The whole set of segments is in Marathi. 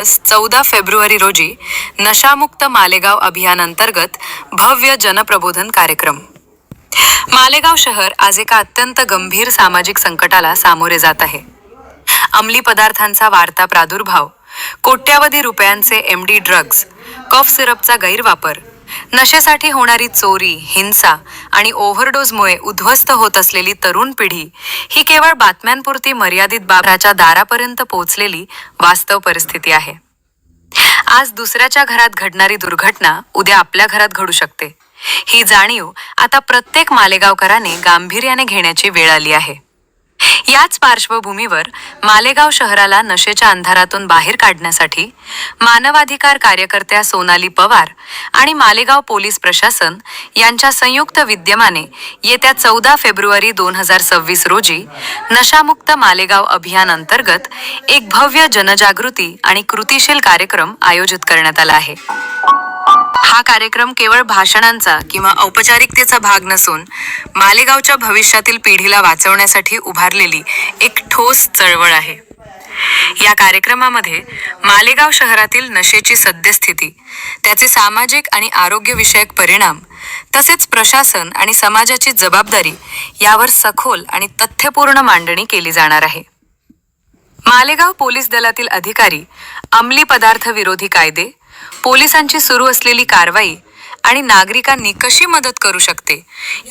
दिवस 14 फेब्रुवारी रोजी नशामुक्त मालेगाव अभियान अंतर्गत भव्य जनप्रबोधन कार्यक्रम। मालेगाव शहर आज एका अत्यंत गंभीर सामाजिक संकटाला सामोरे जात आहे। अंमली पदार्थांचा वाढता प्रादुर्भाव, कोट्यावधी रुपयांचे एमडी ड्रग्ज, कफ सिरपचा गैरवापर, नशेसाठी होणारी चोरी, हिंसा आणि ओव्हरडोजमुळे उद्ध्वस्त होत असलेली तरुण पिढी ही केवळ बातम्यांपुरती मर्यादित बाबराच्या दारापर्यंत पोहोचलेली वास्तव परिस्थिती आहे। आज दुसऱ्याच्या घरात घडणारी दुर्घटना उद्या आपल्या घरात घडू शकते, ही जाणीव आता प्रत्येक मालेगावकराने गांभीर्याने घेण्याची वेळ आली आहे। याच पार्श्वभूमीवर मालेगाव शहराला नशेच्या अंधारातून बाहेर काढण्यासाठी मानवाधिकार कार्यकर्त्या सोनाली पवार आणि मालेगाव पोलीस प्रशासन यांच्या संयुक्त विद्यमाने येत्या 14 फेब्रुवारी 2026 रोजी नशामुक्त मालेगाव अभियान अंतर्गत एक भव्य जनजागृती आणि कृतिशील कार्यक्रम आयोजित करण्यात आला आहे। हा कार्यक्रम केवळ भाषणांचा किंवा औपचारिकतेचा भाग नसून मालेगावच्या भविष्यातील पिढीला वाचवण्यासाठी उभारलेली एक ठोस चळवळ आहे। या कार्यक्रमामध्ये मालेगाव शहरातील नशेची सद्यस्थिती, त्याचे सामाजिक आणि आरोग्यविषयक परिणाम, तसेच प्रशासन आणि समाजाची जबाबदारी यावर सखोल आणि तथ्यपूर्ण मांडणी केली जाणार आहे। मालेगाव पोलीस दलातील अधिकारी अंमली पदार्थ विरोधी कायदे, पोलिसांची सुरू असलेली कारवाई आणि नागरिकांनी कशी मदत करू शकते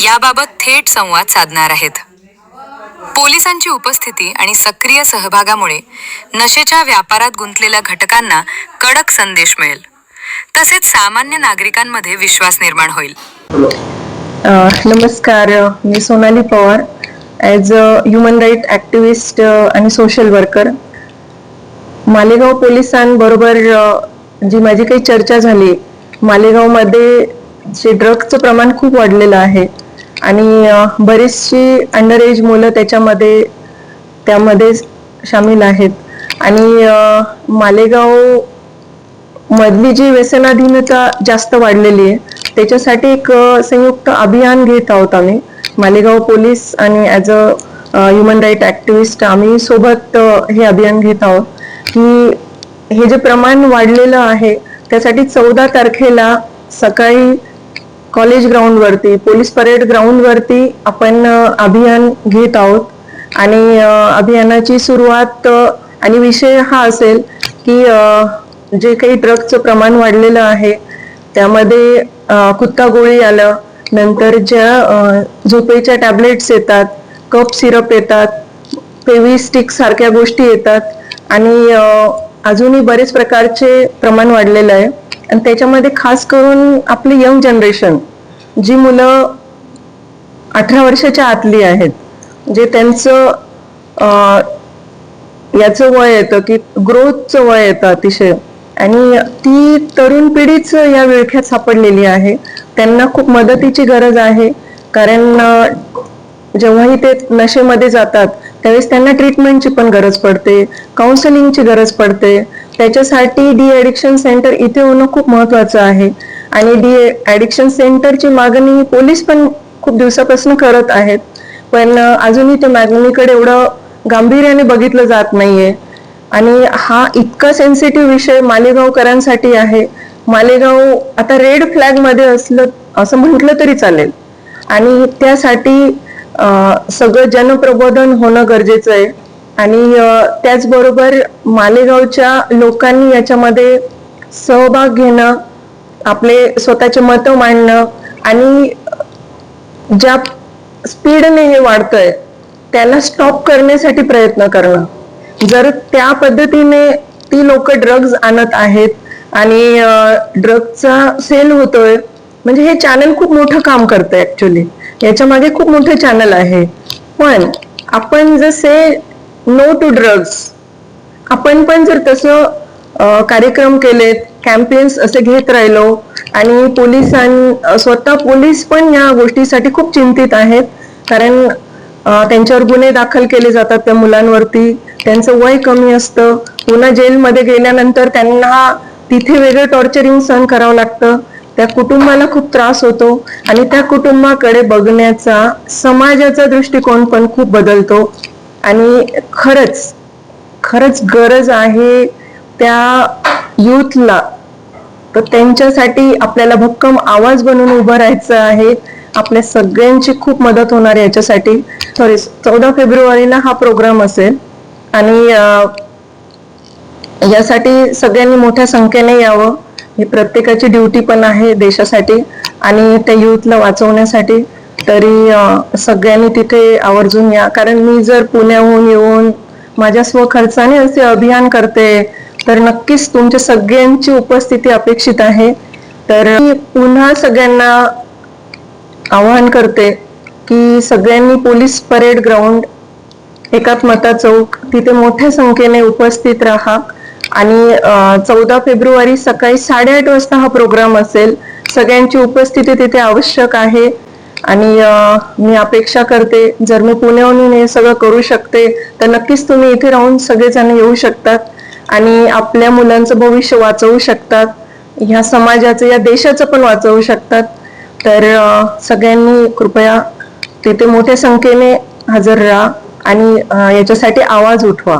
याबाबत थेट संवाद साधणार आहेत। पोलिसांची उपस्थिती आणि सक्रिय सहभागामुळे नशेच्या व्यापारात गुंतलेल्या घटकांना कडक संदेश मिळेल, तसेच सामान्य नागरिकांमध्ये विश्वास निर्माण होईल। नमस्कार, मी Sonali Pawar, as a human right activist आणि सोशल वर्कर। मालेगाव पोलिसांबरोबर जी माझी काही चर्चा झाली, मालेगावमध्ये जे ड्रग्जचं प्रमाण खूप वाढलेलं आहे आणि बरीचशी अंडर एज मुलं त्यामध्ये सामील आहेत आणि मालेगाव मधली जी व्यसनाधीनता जास्त वाढलेली आहे त्याच्यासाठी एक संयुक्त अभियान घेत आहोत आम्ही, मालेगाव पोलीस आणि as a human right activist आम्ही सोबत हे अभियान घेत आहोत की हे जे प्रमाण वाढलेलं आहे त्यासाठी 14 तारखेला सकाळी कॉलेज ग्राउंडवरती, पोलीस परेड ग्राउंडवरती आपण अभियान घेत आहोत आणि अभियानाची सुरुवात आणि विषय हा असेल की जे काही ड्रग्जचं प्रमाण वाढलेलं आहे त्यामध्ये कुत्ता गोळी आलं, नंतर ज्या झोपेच्या टॅबलेट्स येतात, कफ सिरप येतात, पेवी स्टिक सारख्या गोष्टी येतात आणि अजूनही बरेच प्रकारचे प्रमाण वाढलेलं आहे आणि त्याच्यामध्ये खास करून आपली यंग जनरेशन, जी मुलं 18 वर्षाच्या आतली आहेत, जे त्यांचं याचं वय येतं की ग्रोथचं वय येतं अतिशय, आणि ती तरुण पिढीच या विळख्यात सापडलेली आहे। त्यांना खूप मदतीची गरज आहे, कारण जेव्हाही ते नशेमध्ये जातात त्यावेळेस त्यांना ट्रीटमेंटची पण गरज पडते, काउन्सिलिंगची गरज पडते। त्याच्यासाठी डी ॲडिक्शन सेंटर इथे होणं खूप महत्त्वाचं आहे आणि डी ॲडिक्शन सेंटरची मागणी पोलीस पण खूप दिवसापासून करत आहेत, पण अजूनही त्या मागणीकडे एवढं गांभीर्याने बघितलं जात नाहीये आणि हा इतका सेन्सिटिव्ह विषय मालेगावकरांसाठी आहे। मालेगाव आता रेड फ्लॅग मध्ये असलं असं म्हटलं तरी चालेल आणि त्यासाठी सगळं जनप्रबोधन होणं गरजेचं आहे आणि त्याचबरोबर मालेगावच्या लोकांनी याच्यामध्ये सहभाग घेणं, आपले स्वतःचे मतं मांडणं आणि ज्या स्पीडने हे वाढतंय त्याला स्टॉप करण्यासाठी प्रयत्न करणं। जर त्या पद्धतीने ती लोक ड्रग्ज आणत आहेत आणि ड्रग्जचा सेल होतोय, म्हणजे हे चॅनल खूप मोठं काम करतंय, ऍक्च्युली याच्या मागे खूप मोठं चॅनल आहे। पण आपण जसे नो टू ड्रग्ज, आपण पण जर तसं कार्यक्रम केलेत, कॅम्पेन्स असे घेत राहिलो आणि स्वतः पोलीस पण या गोष्टीसाठी खूप चिंतित आहेत, कारण त्यांच्यावर गुन्हे दाखल केले जातात त्या मुलांवरती, त्यांचं वय कमी असतं, पुन्हा जेलमध्ये गेल्यानंतर त्यांना तिथे वेगळं टॉर्चरिंग सहन करावं लागतं, त्या कुटुंबाला खूप त्रास होतो आणि त्या कुटुंबाकडे बघण्याचा समाजाचा दृष्टिकोन पण खूप बदलतो आणि खरंच गरज आहे त्या युथला, तर त्यांच्यासाठी आपल्याला भक्कम आवाज बनून उभं राहायचं आहे. आपल्या सगळ्यांची खूप मदत होणार आहे याच्यासाठी. 14 फेब्रुवारीला हा प्रोग्राम असेल आणि यासाठी सगळ्यांनी मोठ्या संख्येने यावं. ही प्रत्येकाची ड्युटी पण आहे देशासाठी आणि त्या युथला वाचवण्यासाठी. तरी सगळ्यांनी तिथे आवर्जून या, कारण मी जर पुण्याहून येऊन माझ्या स्वखर्चाने असे अभियान करते तर नक्कीच तुमच्या सगळ्यांची उपस्थिती अपेक्षित आहे. तर मी पुन्हा सगळ्यांना आवाहन करते की सगळ्यांनी पोलीस परेड ग्राउंड, एकात्मता चौक, तिथे मोठ्या संख्येने उपस्थित राहा. आणि 14 फेब्रुवारी सकाळी 8:30 वाजता हा प्रोग्राम असेल. सगळ्यांची उपस्थिती तिथे आवश्यक आहे. आणि मी अपेक्षा करते, जर मी पुण्याहून हे सगळं करू शकते तर नक्कीच तुम्ही इथे राहून सगळेजण येऊ शकतात आणि आपल्या मुलांचं भविष्य वाचवू शकतात, ह्या समाजाचं, या देशाचं पण वाचवू शकतात. तर सगळ्यांनी कृपया तिथे मोठ्या संख्येने हजर राहा आणि याच्यासाठी आवाज उठवा.